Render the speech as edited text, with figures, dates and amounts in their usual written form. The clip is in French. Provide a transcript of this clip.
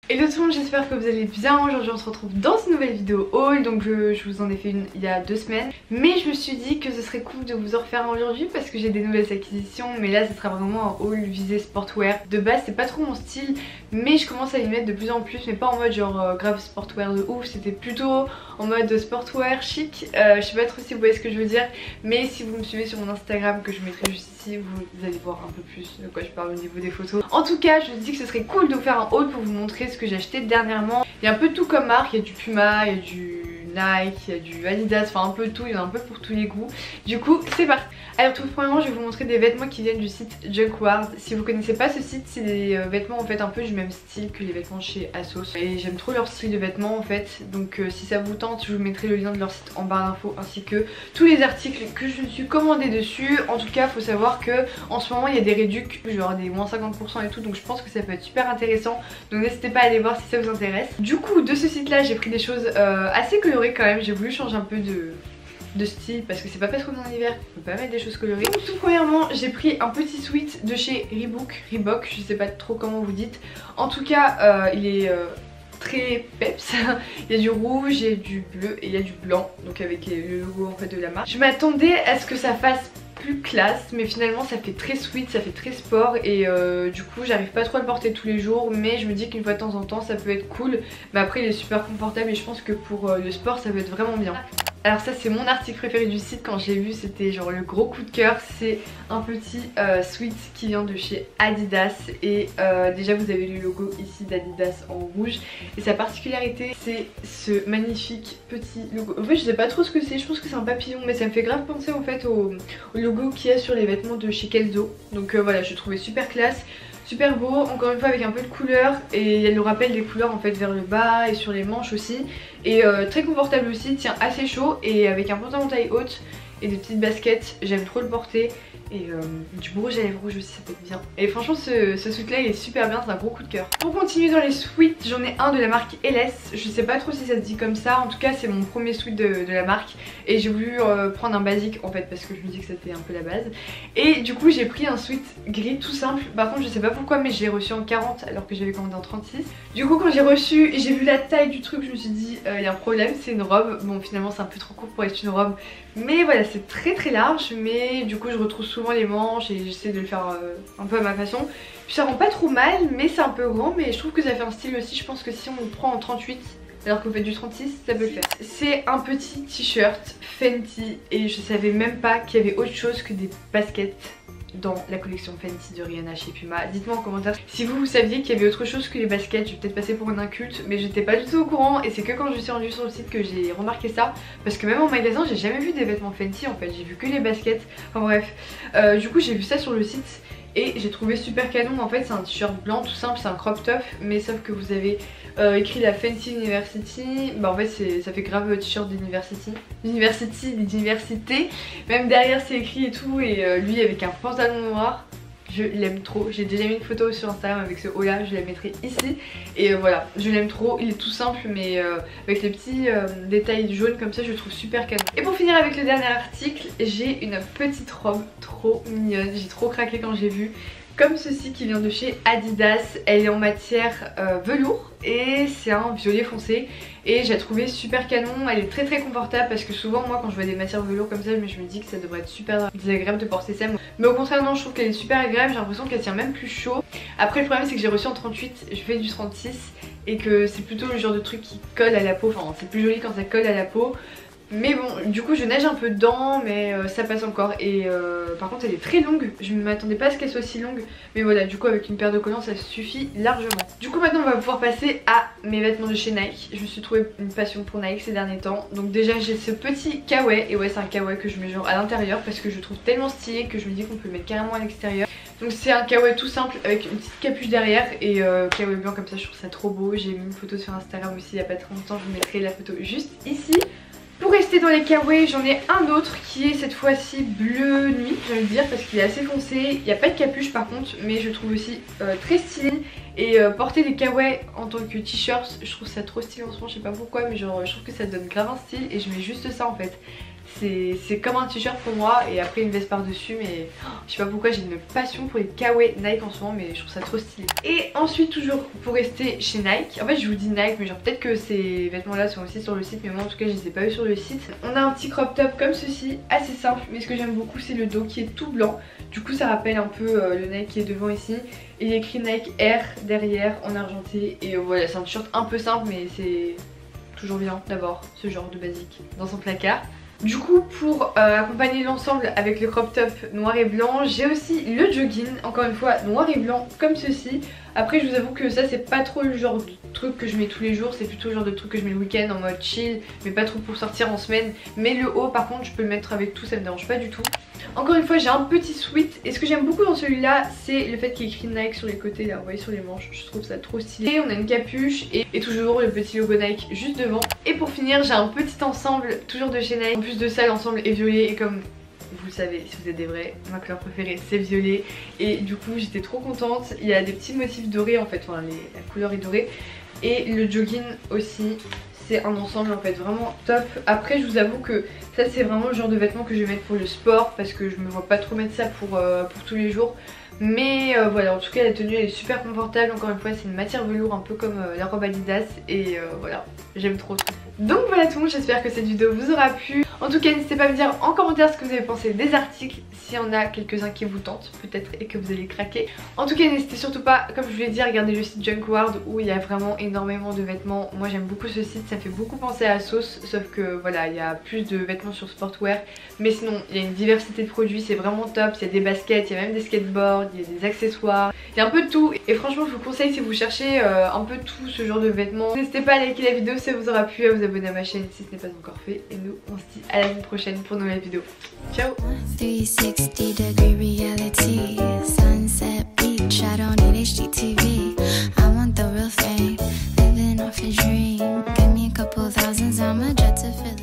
Hello tout le monde, j'espère que vous allez bien. Aujourd'hui on se retrouve dans une nouvelle vidéo haul. Donc je vous en ai fait une il y a 2 semaines, mais je me suis dit que ce serait cool de vous en refaire aujourd'hui parce que j'ai des nouvelles acquisitions. Mais là ce sera vraiment un haul visé sportwear. De base c'est pas trop mon style, mais je commence à y mettre de plus en plus, mais pas en mode genre grave sportwear de ouf. C'était plutôt en mode sportwear chic. Je sais pas trop si vous voyez ce que je veux dire, mais si vous me suivez sur mon Instagram que je mettrai juste ici, vous allez voir un peu plus de quoi je parle au niveau des photos. En tout cas je me dis que ce serait cool de vous faire un haul pour vous montrer ce que j'ai acheté dernièrement. Il y a un peu de tout comme marque, il y a du Puma, il y a du Nike, il y a du Adidas, enfin un peu de tout, il y en a un peu pour tous les goûts. Du coup c'est parti. Alors tout premièrement je vais vous montrer des vêtements qui viennent du site Junkward. Si vous connaissez pas ce site, c'est des vêtements en fait un peu du même style que les vêtements chez ASOS. Et j'aime trop leur style de vêtements en fait. Donc si ça vous tente, je vous mettrai le lien de leur site en barre d'infos ainsi que tous les articles que je me suis commandé dessus. En tout cas faut savoir que en ce moment il y a des réductions, genre des moins 50% et tout, donc je pense que ça peut être super intéressant. Donc n'hésitez pas à aller voir si ça vous intéresse. Du coup de ce site là j'ai pris des choses assez colorées quand même. J'ai voulu changer un peu de style parce que c'est pas parce qu'on est en hiver qu'on peut pas mettre des choses colorées. Donc, tout premièrement j'ai pris un petit sweat de chez Reebok, je sais pas trop comment vous dites. En tout cas il est très peps. Il y a du rouge, il y a du bleu et il y a du blanc, donc avec le logo en fait de la marque. Je m'attendais à ce que ça fasse plus classe, mais finalement ça fait très sweet, ça fait très sport et du coup j'arrive pas trop à le porter tous les jours, mais je me dis qu'une fois de temps en temps ça peut être cool. Mais après il est super confortable et je pense que pour le sport ça peut être vraiment bien. Alors ça c'est mon article préféré du site, quand je l'ai vu c'était genre le gros coup de cœur. C'est un petit sweat qui vient de chez Adidas et déjà vous avez le logo ici d'Adidas en rouge. Et sa particularité c'est ce magnifique petit logo. En fait je sais pas trop ce que c'est, je pense que c'est un papillon, mais ça me fait grave penser en fait au logo qu'il y a sur les vêtements de chez Kelso. Donc voilà, je trouvais super classe. Super beau, encore une fois avec un peu de couleur, et il y a le rappel des couleurs en fait vers le bas et sur les manches aussi. Et très confortable aussi, tient assez chaud et avec un pantalon taille haute et des petites baskets, j'aime trop le porter. Et du rouge à lèvres rouge aussi, ça peut être bien. Et franchement ce sweat là il est super bien, c'est un gros coup de cœur. Pour continuer dans les sweats, j'en ai un de la marque LS. Je sais pas trop si ça se dit comme ça, en tout cas c'est mon premier sweat de la marque. Et j'ai voulu prendre un basique en fait parce que je me dis que c'était un peu la base. Et du coup j'ai pris un sweat gris tout simple. Par contre je sais pas pourquoi mais je l'ai reçu en 40 alors que j'avais commandé en 36. Du coup quand j'ai reçu et j'ai vu la taille du truc, je me suis dit il y a un problème, c'est une robe. Bon finalement c'est un peu trop court pour être une robe, mais voilà c'est très large. Mais du coup je retrouve souvent les manches et j'essaie de le faire un peu à ma façon. Puis ça rend pas trop mal, mais c'est un peu grand, mais je trouve que ça fait un style aussi. Je pense que si on le prend en 38 alors que vous faites du 36, ça peut le faire. C'est un petit t-shirt Fenty et je savais même pas qu'il y avait autre chose que des baskets dans la collection Fenty de Rihanna chez Puma. Dites-moi en commentaire si vous saviez qu'il y avait autre chose que les baskets. Je vais peut-être passer pour une inculte, mais j'étais pas du tout au courant et c'est que quand je suis rendue sur le site que j'ai remarqué ça. Parce que même en magasin j'ai jamais vu des vêtements Fenty en fait, j'ai vu que les baskets. Enfin bref, du coup j'ai vu ça sur le site et j'ai trouvé super canon. En fait c'est un t-shirt blanc tout simple, c'est un crop top, mais sauf que vous avez écrit la Fenty University. Bah en fait ça fait grave t-shirt d'université, d'université. Même derrière c'est écrit et tout, et lui avec un pantalon noir. Je l'aime trop, j'ai déjà mis une photo sur Instagram avec ce haut là, je la mettrai ici. Et voilà, je l'aime trop, il est tout simple mais avec les petits détails jaunes comme ça je le trouve super canon. Et pour finir avec le dernier article, j'ai une petite robe trop mignonne, j'ai trop craqué quand j'ai vu. Comme ceci qui vient de chez Adidas, elle est en matière velours et c'est un violet foncé et j'ai trouvé super canon. Elle est très confortable parce que souvent moi quand je vois des matières velours comme ça je me dis que ça devrait être super désagréable de porter ça, mais au contraire non, je trouve qu'elle est super agréable, j'ai l'impression qu'elle tient même plus chaud. Après le problème c'est que j'ai reçu en 38, je fais du 36 et que c'est plutôt le genre de truc qui colle à la peau, enfin c'est plus joli quand ça colle à la peau. Mais bon, du coup je nage un peu dedans, mais ça passe encore. Et par contre elle est très longue, je ne m'attendais pas à ce qu'elle soit si longue. Mais voilà, du coup avec une paire de collants ça suffit largement. Du coup maintenant on va pouvoir passer à mes vêtements de chez Nike. Je me suis trouvé une passion pour Nike ces derniers temps. Donc déjà j'ai ce petit kawaii, et ouais c'est un kawaii que je mets genre à l'intérieur parce que je trouve tellement stylé que je me dis qu'on peut le mettre carrément à l'extérieur. Donc c'est un kawaii tout simple avec une petite capuche derrière et kawaii blanc comme ça, je trouve ça trop beau. J'ai mis une photo sur Instagram aussi il y a pas très longtemps, je vous mettrai la photo juste ici. Pour rester dans les kawaii, j'en ai un autre qui est cette fois-ci bleu nuit, j'ai envie de dire, parce qu'il est assez foncé. Il n'y a pas de capuche par contre, mais je trouve aussi très stylé. Et porter des kawaii en tant que t-shirt, je trouve ça trop stylé en ce moment, je sais pas pourquoi, mais genre je trouve que ça donne grave un style et je mets juste ça en fait. c'est comme un t-shirt pour moi et après une veste par dessus, mais je sais pas pourquoi j'ai une passion pour les kawaii Nike en ce moment, mais je trouve ça trop stylé. Et ensuite toujours pour rester chez Nike, en fait je vous dis Nike mais genre peut-être que ces vêtements là sont aussi sur le site, mais moi en tout cas je les ai pas vus sur le site. On a un petit crop top comme ceci, assez simple, mais ce que j'aime beaucoup c'est le dos qui est tout blanc, du coup ça rappelle un peu le Nike qui est devant ici. Il est écrit Nike Air derrière en argenté et voilà, c'est un t-shirt un peu simple mais c'est toujours bien d'avoir ce genre de basique dans son placard. Du coup pour accompagner l'ensemble avec le crop top noir et blanc, j'ai aussi le jogging, encore une fois noir et blanc comme ceci. Après je vous avoue que ça c'est pas trop le genre de truc que je mets tous les jours, c'est plutôt le genre de truc que je mets le week-end en mode chill, mais pas trop pour sortir en semaine. Mais le haut par contre je peux le mettre avec tout, ça me dérange pas du tout. Encore une fois j'ai un petit sweat et ce que j'aime beaucoup dans celui-là c'est le fait qu'il y ait écrit Nike sur les côtés là, vous voyez sur les manches, je trouve ça trop stylé. Et on a une capuche et toujours le petit logo Nike juste devant. Et pour finir j'ai un petit ensemble toujours de chez Nike. En plus de ça l'ensemble est violet et comme vous le savez si vous êtes des vrais, ma couleur préférée c'est violet. Et du coup j'étais trop contente, il y a des petits motifs dorés en fait, enfin la couleur est dorée. Et le jogging aussi, c'est un ensemble en fait vraiment top. Après je vous avoue que ça c'est vraiment le genre de vêtements que je vais mettre pour le sport, parce que je me vois pas trop mettre ça pour tous les jours. Mais voilà, en tout cas la tenue elle est super confortable, encore une fois c'est une matière velours un peu comme la robe Adidas. Et voilà, j'aime trop. Donc voilà tout le monde, j'espère que cette vidéo vous aura plu. En tout cas n'hésitez pas à me dire en commentaire ce que vous avez pensé des articles, s'il y en a quelques-uns qui vous tentent peut-être et que vous allez craquer. En tout cas n'hésitez surtout pas, comme je vous l'ai dit, à regarder le site Junkward où il y a vraiment énormément de vêtements. Moi j'aime beaucoup ce site, ça me fait beaucoup penser à Sauce, sauf que voilà il y a plus de vêtements sur sportwear. Mais sinon il y a une diversité de produits, c'est vraiment top. Il y a des baskets, il y a même des skateboards, il y a des accessoires, il y a un peu de tout. Et franchement je vous conseille, si vous cherchez un peu tout ce genre de vêtements, n'hésitez pas à liker la vidéo si ça vous aura plu, à vous abonner à ma chaîne si ce n'est pas encore fait. Et nous on se dit à la semaine prochaine pour une nouvelle vidéo. Ciao. 360-degree reality, sunset beach, I don't need HGTV. I want the real thing, living off a dream. Give me a couple thousands, I'm a jet to Philly.